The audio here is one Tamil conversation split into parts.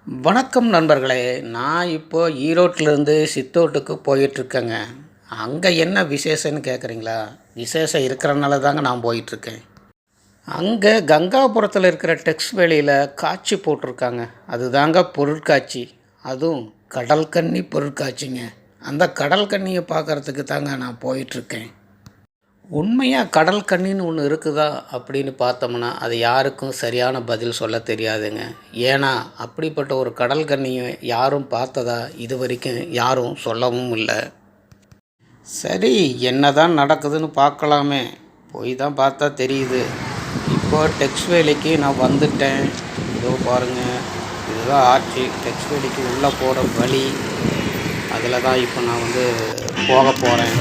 வணக்கம் நண்பர்களே. நான் இப்போது ஈரோட்டிலேருந்து சித்தோட்டுக்கு போயிட்டுருக்கேங்க. அங்கே என்ன விசேஷம்னு கேட்குறீங்களா? விசேஷம் இருக்கிறனால தாங்க நான் போயிட்டுருக்கேன். அங்கே கங்காபுரத்தில் இருக்கிற டெக்ஸ் வேலியில் காட்சி போட்டிருக்காங்க. அதுதாங்க பொருட்காட்சி. அதுவும் கடல்கன்னி பொருட்காட்சிங்க. அந்த கடல்கன்னியை பார்க்குறதுக்கு தாங்க நான் போயிட்டுருக்கேன். உண்மையாக கடல் கன்னின்னு ஒன்று இருக்குதா அப்படின்னு பார்த்தோம்னா அது யாருக்கும் சரியான பதில் சொல்ல தெரியாதுங்க. ஏன்னா அப்படிப்பட்ட ஒரு கடல் கன்னியை யாரும் பார்த்ததா இது வரைக்கும் யாரும் சொல்லவும் இல்லை. சரி, என்ன தான் நடக்குதுன்னு பார்க்கலாமே. போய் தான் பார்த்தா தெரியுது. இப்போ டெக்ஸ் வேலிக்கு நான் வந்துட்டேன். இதோ பாருங்கள், இதுதான் ஆட்சி. டெக்ஸ் வேலிக்கு உள்ளே போகிற வழி. அதில் தான் இப்போ நான் போக போகிறேன்.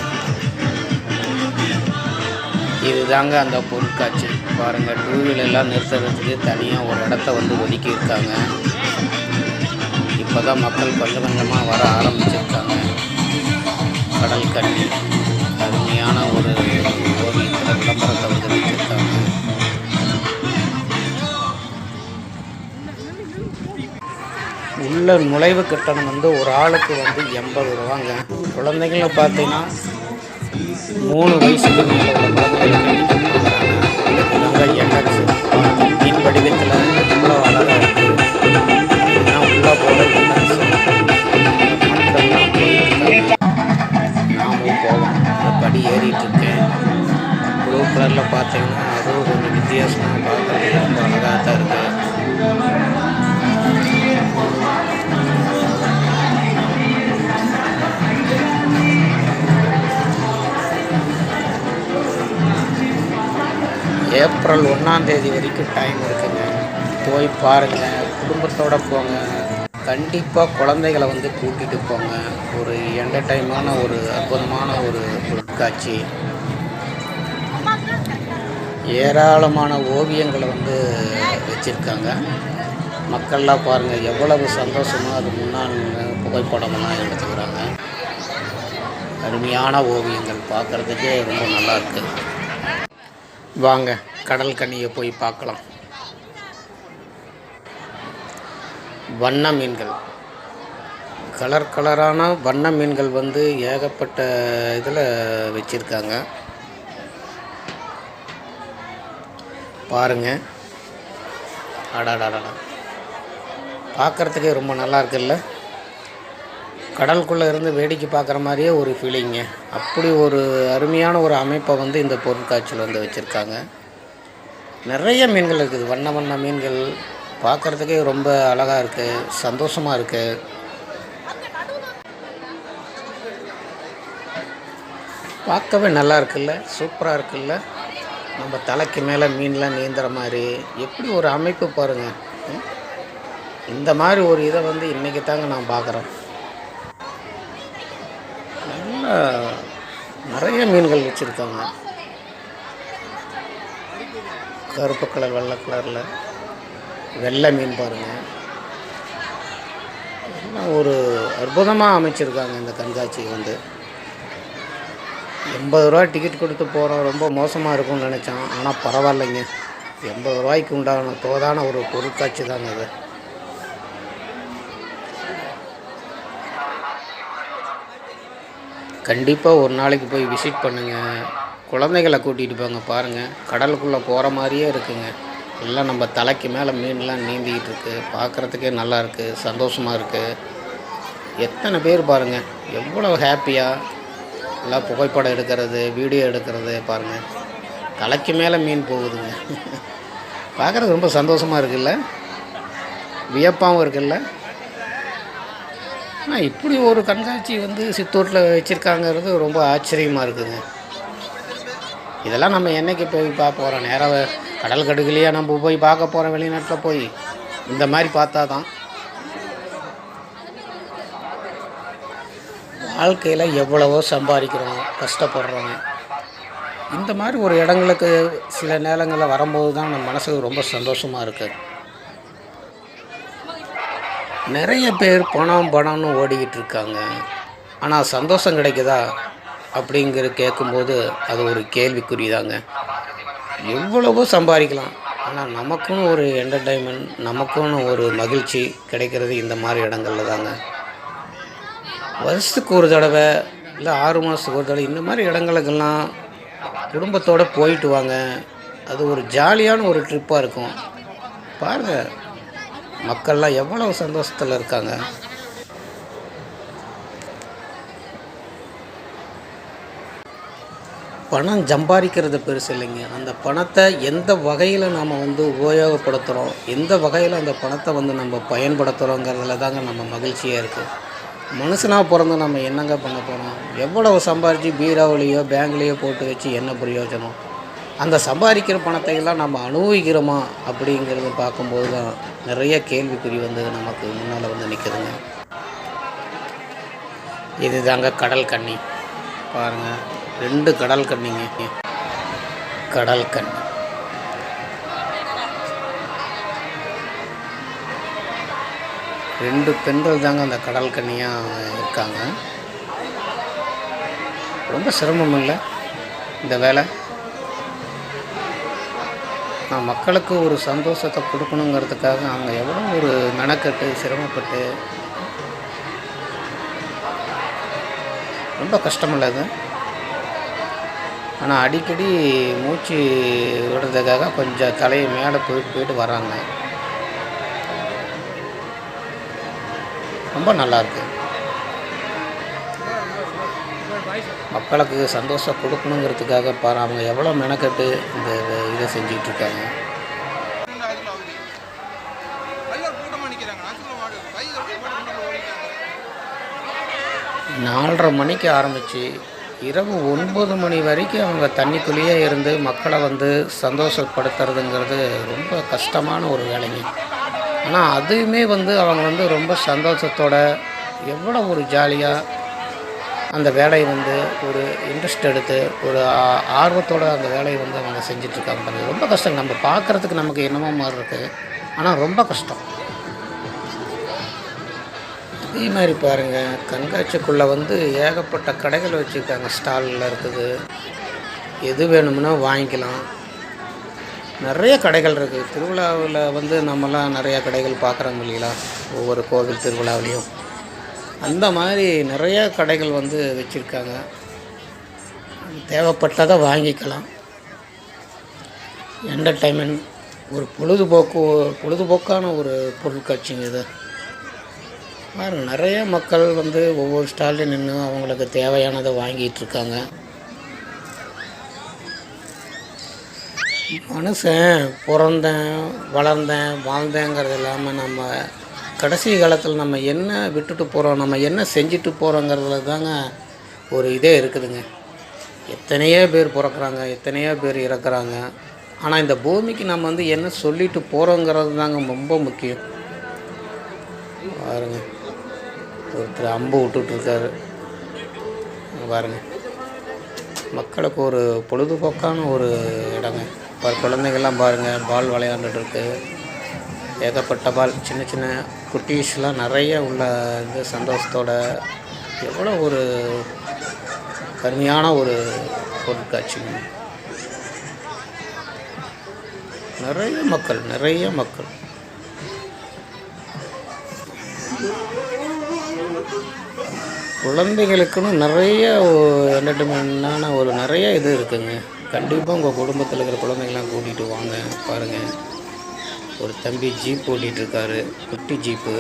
இதுதாங்க அந்த பொருட்காட்சி. பாருங்கள், டூ வீலர்லாம் நிறுத்துறதுக்கு தனியாக ஒரு இடத்த ஒதுக்கியிருக்காங்க. இப்போ தான் மக்கள் கொஞ்சம் கொஞ்சமாக வர ஆரம்பிச்சிருக்காங்க. கடல் கன்னி அருமையான ஒரு ஓவியத்தில் விளம்பரத்தை வச்சுருக்காங்க. உள்ள நுழைவு கட்டணம் ஒரு ஆளுக்கு 80 ரூபாங்க. குழந்தைங்கள பார்த்தீங்கன்னா 3 வயசுக்கு மேலே உள்ள குழந்தைகளுக்கு மீன் வடிவத்தில் எவ்வளோ அழகாக இருக்குது. இதுதான் உள்ளே போகிற என்ட்ரன்ஸ். மக்கள்லாம் போயிட்டு நாமும் போவோம். அந்த படி ஏறிட்டுருக்கேன். ப்ளூ கலரில் பார்த்தீங்கன்னா அதுவும் கொஞ்சம் வித்தியாசமாக பார்க்குறது ரொம்ப அழகாக தான் இருக்குது. ஏப்ரல் 1ஆம் தேதி வரைக்கும் டைம் இருக்குங்க. போய் பாருங்கள், குடும்பத்தோடு போங்க. கண்டிப்பாக குழந்தைகளை கூட்டிகிட்டு போங்க. ஒரு என்டர்டைமான ஒரு அற்புதமான ஒரு பொருட்காட்சி. ஏராளமான ஓவியங்களை வச்சுருக்காங்க. மக்கள்லாம் பாருங்கள் எவ்வளவு சந்தோஷமாக அது முன்னால் புகைப்படமெல்லாம் எடுத்துக்கிறாங்க. அருமையான ஓவியங்கள் பார்க்குறதுக்கே ரொம்ப நல்லாயிருக்கு. வாங்க கடல் கன்னியை போய் பார்க்கலாம். வண்ண மீன்கள், கலர் கலரான வண்ண மீன்கள் ஏகப்பட்ட இதில் வச்சுருக்காங்க. பாருங்கள், அடாடாடா, பார்க்குறதுக்கே ரொம்ப நல்லா இருக்குல்ல. கடலுக்குள்ளே இருந்து வேடிக்கை பார்க்குற மாதிரியே ஒரு ஃபீலிங்க. அப்படி ஒரு அருமையான ஒரு அமைப்பை இந்த பொருட்காட்சியில் வச்சுருக்காங்க. நிறைய மீன்கள் இருக்குது. வண்ண வண்ண மீன்கள் பார்க்குறதுக்கே ரொம்ப அழகாக இருக்குது, சந்தோஷமாக இருக்குது. பார்க்கவே நல்லா இருக்குல்ல, சூப்பராக இருக்குல்ல. நம்ம தலைக்கு மேலே மீன்லாம் நீந்துற மாதிரி எப்படி ஒரு அமைப்பு பாருங்கள். இந்த மாதிரி ஒரு இதை இன்றைக்கி தாங்க நான் பார்க்குறேன். நிறைய மீன்கள் வச்சுருக்காங்க. கருப்பு கலர், வெள்ளை கலரில் வெள்ளை மீன் பாருங்கள். எல்லாம் ஒரு அற்புதமாக அமைச்சிருக்காங்க. இந்த கண்காட்சி 80 ரூபா டிக்கெட் கொடுத்து போகிறோம். ரொம்ப மோசமாக இருக்கும்னு நினச்சோம். ஆனால் பரவாயில்லைங்க. 80 ரூபாய்க்கு உண்டான தோதான ஒரு பொருட்காட்சி தாங்க அது. கண்டிப்பாக ஒரு நாளைக்கு போய் விசிட் பண்ணுங்கள். குழந்தைகளை கூட்டிகிட்டு போங்க. பாருங்கள், கடலுக்குள்ளே போகிற மாதிரியே இருக்குங்க. எல்லாம் நம்ம தலைக்கு மேலே மீன்லாம் நீந்திக்கிட்டு இருக்குது. பார்க்குறதுக்கே நல்லாயிருக்கு, சந்தோஷமாக இருக்குது. எத்தனை பேர் பாருங்கள், எவ்வளோ ஹாப்பியாக எல்லாம் புகைப்படம் எடுக்கிறது, வீடியோ எடுக்கிறது. பாருங்கள், தலைக்கு மேலே மீன் போகுதுங்க. பார்க்குறது ரொம்ப சந்தோஷமாக இருக்குல்ல, வியப்பாகவும் இருக்குல்ல. ஆனால் இப்படி ஒரு கண்காட்சி சித்தூரில் வச்சுருக்காங்கிறது ரொம்ப ஆச்சரியமாக இருக்குதுங்க. இதெல்லாம் நம்ம என்றைக்கு போய் பார்க்க போகிறோம்? நேராக கடல் கடுகுலையே நம்ம போய் பார்க்க போகிறோம் வெளிநாட்டில் போய்? இந்த மாதிரி பார்த்தா தான் வாழ்க்கையில் எவ்வளவோ சம்பாதிக்கிறோம், கஷ்டப்படுறோம். இந்த மாதிரி ஒரு இடங்களுக்கு சில நேரங்களில் வரும்போது தான் நம்ம மனசுக்கு ரொம்ப சந்தோஷமாக இருக்குது. நிறைய பேர் பணம்னு ஓடிக்கிட்டு இருக்காங்க. ஆனால் சந்தோஷம் கிடைக்குதா அப்படிங்கிற கேட்கும்போது அது ஒரு கேள்விக்குறிதாங்க. எவ்வளவோ சம்பாதிக்கலாம், ஆனால் நமக்குன்னு ஒரு என்டர்டெயின்மெண்ட், நமக்குன்னு ஒரு மகிழ்ச்சி கிடைக்கிறது இந்த மாதிரி இடங்கள்ல தாங்க. வருஷத்துக்கு ஒரு தடவை இல்லை 6 மாதத்துக்கு ஒரு தடவை இந்த மாதிரி இடங்களுக்கெல்லாம் குடும்பத்தோடு போயிட்டு வாங்க. அது ஒரு ஜாலியான ஒரு ட்ரிப்பாக இருக்கும். பாருங்கள், மக்கள்லாம் எவ்வளவு சந்தோஷத்தில் இருக்காங்க. பணம் சம்பாதிக்கிறது பெருசு இல்லைங்க. அந்த பணத்தை எந்த வகையில் நாம் உபயோகப்படுத்துகிறோம், எந்த வகையில் அந்த பணத்தை நம்ம பயன்படுத்துகிறோங்கிறதுல தாங்க நம்ம மகிழ்ச்சியாக இருக்குது. மனுஷனாக பிறந்து நம்ம என்னங்க பண்ண போகிறோம்? எவ்வளவு சம்பாரித்து பீராவிலையோ பேங்க்லேயோ போட்டு வச்சு என்ன பிரயோஜனம்? அந்த சம்பாதிக்கிற பணத்தை எல்லாம் நம்ம அனுபவிக்கிறோமா அப்படிங்கிறது பார்க்கும்போது தான் நிறைய கேள்விக்குறி நமக்கு முன்னால் நிற்குதுங்க. இது தாங்க கடல் கன்னி. பாருங்கள், 2 கடல் கன்னிங்க. கடல் கன்னி 2 பெண்கள் தாங்க அந்த கடல் கன்னியாக இருக்காங்க. ரொம்ப சிரமம் இல்லை இந்த வேலை. நான் மக்களுக்கு ஒரு சந்தோஷத்தை கொடுக்கணுங்கிறதுக்காக அவங்க எவ்வளோ ஒரு மெனக்கட்டு சிரமப்பட்டு, ரொம்ப கஷ்டமில்லை அது. ஆனால் அடிக்கடி மூச்சு விடுறதுக்காக கொஞ்சம் தலையை மேலே போயிட்டு வராங்க. ரொம்ப நல்லாயிருக்கு. மக்களுக்கு சந்தோஷம் கொடுக்கணுங்கிறதுக்காக அவங்க எவ்வளோ மெனக்கட்டு இந்த இதை செஞ்சிகிட்ருக்காங்க. 4:30 மணிக்கு ஆரம்பித்து இரவு 9 மணி வரைக்கும் அவங்க தண்ணிக்குள்ளேயே இருந்து மக்களை சந்தோஷப்படுத்துறதுங்கிறது ரொம்ப கஷ்டமான ஒரு வேலைங்க. ஆனால் அதுவுமே அவங்க ரொம்ப சந்தோஷத்தோட, எவ்வளோ ஒரு ஜாலியாக அந்த வேலையை ஒரு இன்ட்ரெஸ்ட் எடுத்து ஒரு ஆர்வத்தோடு அந்த வேலையை அவங்க செஞ்சிட்ருக்காங்க. பாருங்கள், ரொம்ப கஷ்டம். நம்ம பார்க்குறதுக்கு நமக்கு என்னமோ மாதிரி இருக்குது, ஆனால் ரொம்ப கஷ்டம். அதே மாதிரி பாருங்கள், கண்காட்சிக்குள்ளே ஏகப்பட்ட கடைகள் வச்சுருக்காங்க. ஸ்டாலில் இருக்குது, எது வேணும்னா வாங்கிக்கலாம். நிறைய கடைகள் இருக்குது. திருவிழாவில் நம்மலாம் நிறையா கடைகள் பார்க்குறோம் இல்லைங்களா, ஒவ்வொரு கோவில் திருவிழாவிலையும். அந்த மாதிரி நிறையா கடைகள் வச்சுருக்காங்க. தேவைப்பட்டதை வாங்கிக்கலாம். என்டர்டைன்மெண்ட், ஒரு பொழுதுபோக்கான ஒரு பொருட்காட்சிங்க இது. பாருங்கள், நிறைய மக்கள் ஒவ்வொரு ஸ்டால்லையும் நின்று அவங்களுக்கு தேவையானதை வாங்கிட்டுருக்காங்க. மனுஷன் பிறந்தேன், வளர்ந்தேன், வாழ்ந்தேங்கிறது இல்லாமல் நம்ம கடைசி காலத்தில் நம்ம என்ன விட்டுட்டு போகிறோம், நம்ம என்ன செஞ்சுட்டு போகிறோங்கிறதுல தாங்க ஒரு இதே இருக்குதுங்க. எத்தனையோ பேர் பிறக்கிறாங்க, எத்தனையோ பேர் இறக்குறாங்க. ஆனால் இந்த பூமிக்கு நம்ம என்ன சொல்லிட்டு போகிறோங்கிறது தாங்க ரொம்ப முக்கியம். பாருங்க, ஒருத்தர் அம்பு விட்டுட்ருக்காரு. பாருங்க, மக்களுக்கு ஒரு பொழுதுபோக்கான ஒரு இடங்க. குழந்தைங்கள்லாம் பாருங்கள், பால் விளையாண்டுட்டுருக்கு. ஏகப்பட்ட பால், சின்ன சின்ன குட்டீஸ்லாம் நிறைய உள்ள சந்தோஷத்தோட, எவ்வளோ ஒரு அருமையான ஒரு பொருட்காட்சிங்க. நிறைய மக்கள். குழந்தைகளுக்குன்னு நிறைய என்டர்டைன்மெண்ட்டான ஒரு நிறைய இது இருக்குதுங்க. கண்டிப்பாக உங்கள் குடும்பத்தில் இருக்கிற குழந்தைங்களாம் கூட்டிகிட்டு வாங்க. பாருங்கள், ஒரு தம்பி ஜீப் ஓட்டிகிட்ருக்காரு, குட்டி ஜீப்பு.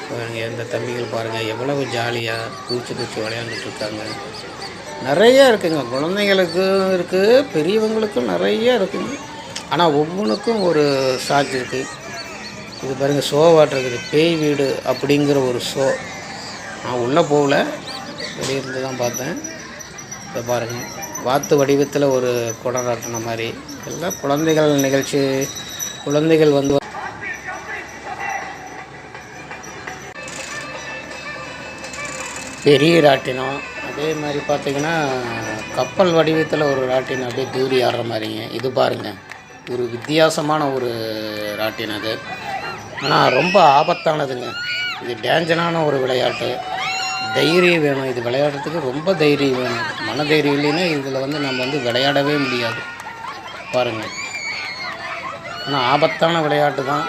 பாருங்கள், இந்த தம்பிகள் பாருங்கள் எவ்வளவு ஜாலியாக குதிச்சு விளையாண்டுட்ருக்காங்க. நிறையா இருக்குதுங்க. குழந்தைங்களுக்கும் இருக்குது, பெரியவங்களுக்கும் நிறைய இருக்குதுங்க. ஆனால் ஒவ்வொன்றுக்கும் ஒரு சார்ஜ் இருக்குது. இது பாருங்கள், ஷோவாட்டிருக்குது. பேய் வீடு அப்படிங்கிற ஒரு ஷோ. நான் உள்ளே போகல, வெளியிருந்து தான் பார்த்தேன். இப்போ பாருங்கள், வாத்து வடிவத்தில் ஒரு குடராட்டின மாதிரி எல்லாம் குழந்தைகள் நிகழ்ச்சி. குழந்தைகள் பெரிய ராட்டினம். அதே மாதிரி பார்த்திங்கன்னா கப்பல் வடிவத்தில் ஒரு ராட்டினம் அப்படியே தூரி ஆடுற மாதிரிங்க. இது பாருங்கள், ஒரு வித்தியாசமான ஒரு ராட்டினம் அது. ஆனால் ரொம்ப ஆபத்தானதுங்க. இது டேஞ்சரான ஒரு விளையாட்டு. தைரியம் வேணும், இது விளையாடுறதுக்கு ரொம்ப தைரியம் வேணும். மன தைரியம் இல்லைன்னா இதில் நம்ம விளையாடவே முடியாது. பாருங்கள், ஆனால் ஆபத்தான விளையாட்டு தான்,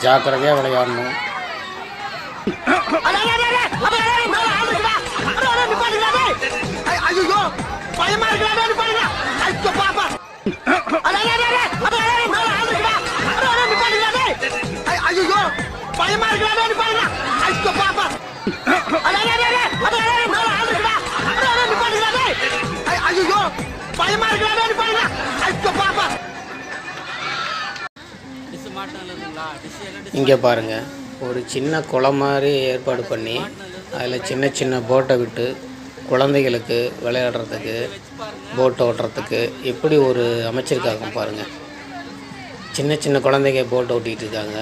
ஜாக்கிரதையாக விளையாடணும். இங்கே பாருங்கள், ஒரு சின்ன குளம் மாதிரி ஏற்பாடு பண்ணி அதில் சின்ன சின்ன போட்டை விட்டு குழந்தைகளுக்கு விளையாடுறதுக்கு, போட் ஓட்டுறதுக்கு எப்படி ஒரு அமைச்சிருக்காங்க பாருங்கள். சின்ன சின்ன குழந்தைங்க போட் ஓட்டிகிட்டு இருக்காங்க.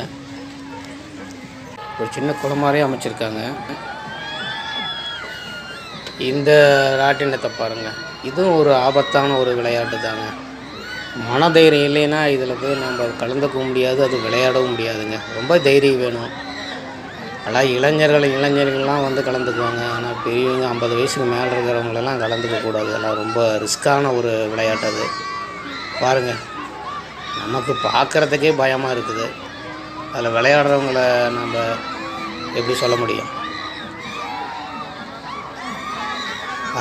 ஒரு சின்ன குளம் மாதிரியே அமைச்சிருக்காங்க. இந்த ராட்டினத்தை பாருங்கள், இதுவும் ஒரு ஆபத்தான ஒரு விளையாட்டு தாங்க. மனதைரியம் இல்லைன்னா இதில் போய் நம்ம கலந்துக்க முடியாது, அது விளையாடவும் முடியாதுங்க. ரொம்ப தைரியம் வேணும். ஆனால் இளைஞர்கள்லாம் வந்து கலந்துக்குவாங்க. ஆனால் பெரியவங்க 50 வயசுக்கு மேலே இருக்கிறவங்களெல்லாம் கலந்துக்கக்கூடாது. அதெல்லாம் ரொம்ப ரிஸ்க்கான ஒரு விளையாட்டு அது. பாருங்கள், நமக்கு பார்க்குறதுக்கே பயமாக இருக்குது. அதில் விளையாடுறவங்கள நம்ம எப்படி சொல்ல முடியும்?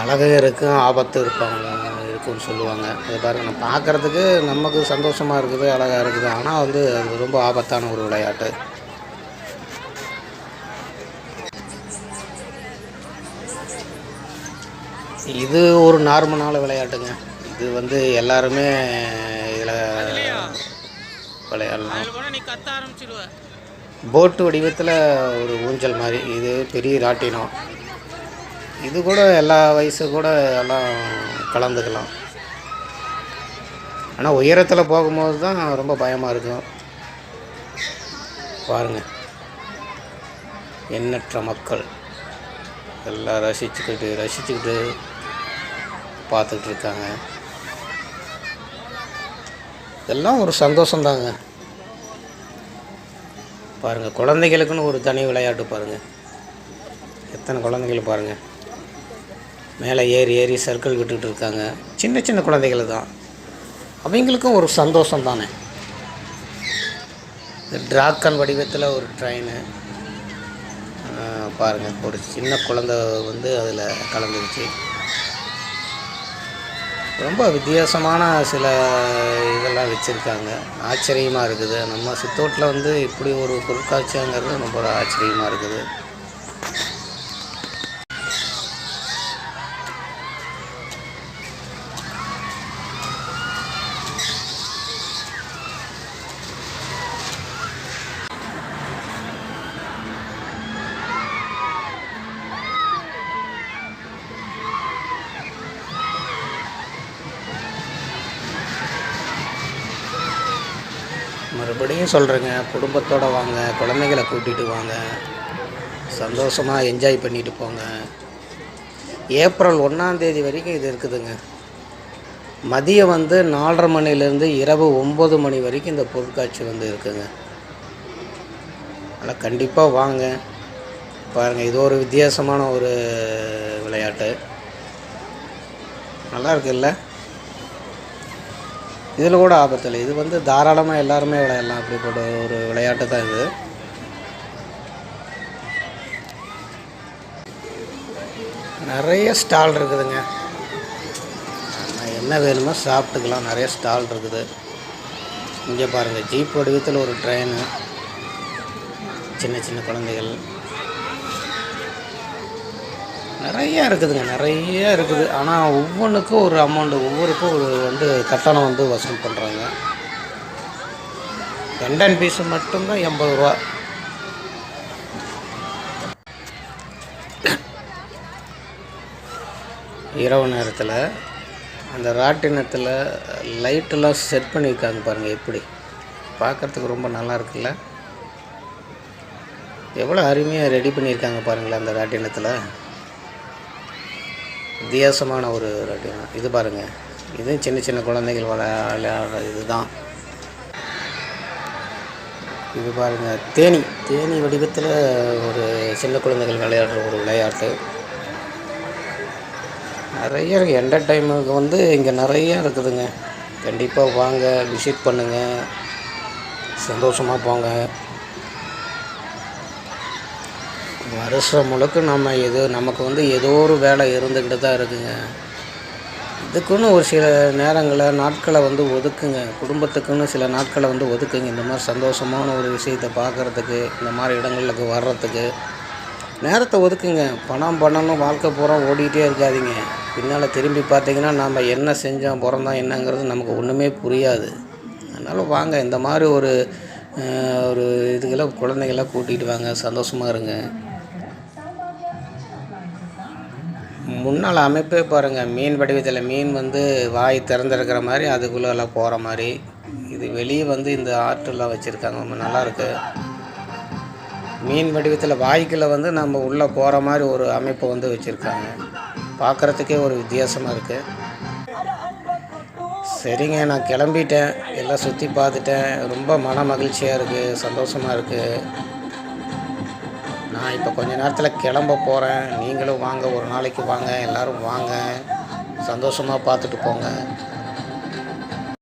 அழகு இருக்கும், ஆபத்து இருக்குன்னு சொல்லுவாங்க. அது பாருங்கள், நம்ம பார்க்குறதுக்கு நமக்கு சந்தோஷமாக இருக்குது, அழகாக இருக்குது. ஆனால் வந்து அது ரொம்ப ஆபத்தான ஒரு விளையாட்டு. இது ஒரு நார்மலான விளையாட்டுங்க. இது வந்து எல்லாருமே இதில் விளையாடலாம். போட்டு வடிவத்தில் ஒரு ஊஞ்சல் மாதிரி, இது பெரிய ராட்டினம். இது கூட எல்லா வயசு கூட எல்லாம் கலந்துக்கலாம். ஆனால் உயரத்தில் போகும்போது தான் ரொம்ப பயமாக இருக்கும். பாருங்கள், எண்ணற்ற மக்கள் எல்லாம் ரசிச்சுக்கிட்டு பார்த்துக்கிட்டு இருக்காங்க. இதெல்லாம் ஒரு சந்தோஷந்தாங்க. பாருங்கள், குழந்தைகளுக்குன்னு ஒரு தனி விளையாட்டு பாருங்கள். எத்தனை குழந்தைகள் பாருங்கள், மேலே ஏறி சர்க்கிள் விட்டுக்கிட்டு இருக்காங்க. சின்ன சின்ன குழந்தைகள் தான், அவங்களுக்கும் ஒரு சந்தோஷம் தானே. டிராகன் வடிவத்தில் ஒரு ட்ரெயின் பாருங்கள், ஒரு சின்ன குழந்தை வந்து அதில் கலந்துருச்சு. ரொம்ப வித்தியாசமான சில இதெல்லாம் வச்சுருக்காங்க. ஆச்சரியமாக இருக்குது. நம்ம சித்தோட்டில் வந்து இப்படி ஒரு பொருட்காட்சிங்கிறது ரொம்ப ஆச்சரியமாக இருக்குது. மறுபடியும் சொல்கிறேங்க, குடும்பத்தோடு வாங்க, குழந்தைகளை கூட்டிகிட்டு வாங்க, சந்தோஷமாக என்ஜாய் பண்ணிட்டு போங்க. ஏப்ரல் 1ஆம் தேதி வரைக்கும் இது இருக்குதுங்க. மதியம் வந்து 4:30 மணிலேருந்து இரவு 9 மணி வரைக்கும் இந்த பொருட்காட்சி வந்து இருக்குங்க. அதனால் கண்டிப்பாக வாங்க. பாருங்கள், இது ஒரு வித்தியாசமான ஒரு விளையாட்டு. நல்லா இருக்குல்ல? இதில் கூட ஆபத்தில், இது வந்து தாராளமாக எல்லாருமே விளையாடலாம். அப்படிப்பட்ட ஒரு விளையாட்டு தான் இது. நிறைய ஸ்டால் இருக்குதுங்க. என்ன வேணுமோ சாப்பிட்டுக்கலாம். நிறைய ஸ்டால் இருக்குது. இங்கே பாருங்கள், ஜீப் வடிவத்தில் ஒரு ட்ரெயின், சின்ன சின்ன குழந்தைகள் நிறையா இருக்குதுங்க. நிறைய இருக்குது. ஆனால் ஒவ்வொன்றுக்கும் ஒரு அமௌண்ட்டு, ஒவ்வொருக்கும் ஒரு வந்து கட்டணம் வந்து வசூல் பண்ணுறாங்க. என்ட்ரன்ஸ் ஃபீஸு மட்டும்தான் 80 ரூபா. இரவு நேரத்தில் அந்த ராட்டினத்தில் லைட்டெல்லாம் செட் பண்ணியிருக்காங்க பாருங்கள். எப்படி பார்க்குறதுக்கு ரொம்ப நல்லா இருக்குல்ல? எவ்வளோ அருமையாக ரெடி பண்ணியிருக்காங்க பாருங்களேன். அந்த ராட்டினத்தில் வித்தியாசமான ஒரு ராட்டினம். இது பாருங்கள், இதுவும் சின்ன சின்ன குழந்தைகள் விளையாடுற இது தான். இது பாருங்கள், தேனி வடிவத்தில் ஒரு சின்ன குழந்தைகள் விளையாடுற ஒரு விளையாட்டு. நிறைய என்டர்டைன்மெண்ட்டுக்கு வந்து இங்கே நிறைய இருக்குதுங்க. கண்டிப்பாக வாங்க, விசிட் பண்ணுங்கள். சந்தோஷமாக போங்க. வருஷம் முழுக்க நமக்கு ஏதோ ஒரு வேலை இருந்துக்கிட்டு தான் இருக்குங்க. இதுக்குன்னு ஒரு சில நேரங்களில் நாட்களை ஒதுக்குங்க. குடும்பத்துக்குன்னு சில நாட்களை ஒதுக்குங்க. இந்த மாதிரி சந்தோஷமான ஒரு விஷயத்தை பார்க்குறதுக்கு, இந்த மாதிரி இடங்களுக்கு வர்றதுக்கு நேரத்தை ஒதுக்குங்க. பணம்னு வாழ்க்கை பூரா ஓடிக்கிட்டே இருக்காதீங்க. பின்னால் திரும்பி பார்த்தீங்கன்னா நம்ம என்ன செஞ்சோம், பிறந்தோம் என்னங்கிறது நமக்கு ஒன்றுமே புரியாது. அதனால் வாங்க, இந்த மாதிரி ஒரு இதுக்கெல்லாம் குழந்தைங்களாம் கூட்டிகிட்டு வாங்க, சந்தோஷமாக இருங்க. முன்னால் அமைப்பே பாருங்கள், மீன் வடிவத்தில் மீன் வாய் திறந்துருக்கிற மாதிரி அதுக்குள்ளெல்லாம் போகிற மாதிரி. இது வெளியே இந்த ஆர்ட்டெல்லாம் வச்சுருக்காங்க, ரொம்ப நல்லாயிருக்கு. மீன் வடிவத்தில் வாய்க்குள்ளே நம்ம உள்ளே போகிற மாதிரி ஒரு அமைப்பை வச்சுருக்காங்க. பார்க்குறதுக்கே ஒரு வித்தியாசமாக இருக்குது. சரிங்க, நான் கிளம்பிட்டேன். எல்லாம் சுற்றி பார்த்துட்டேன். ரொம்ப மன மகிழ்ச்சியாக இருக்குது, சந்தோஷமாக இருக்குது. நான் இப்போ கொஞ்ச நேரத்தில் கிளம்ப போகிறேன். நீங்களும் வாங்க, ஒரு நாளைக்கு வாங்க, எல்லோரும் வாங்க, சந்தோஷமாக பார்த்துட்டு போங்க.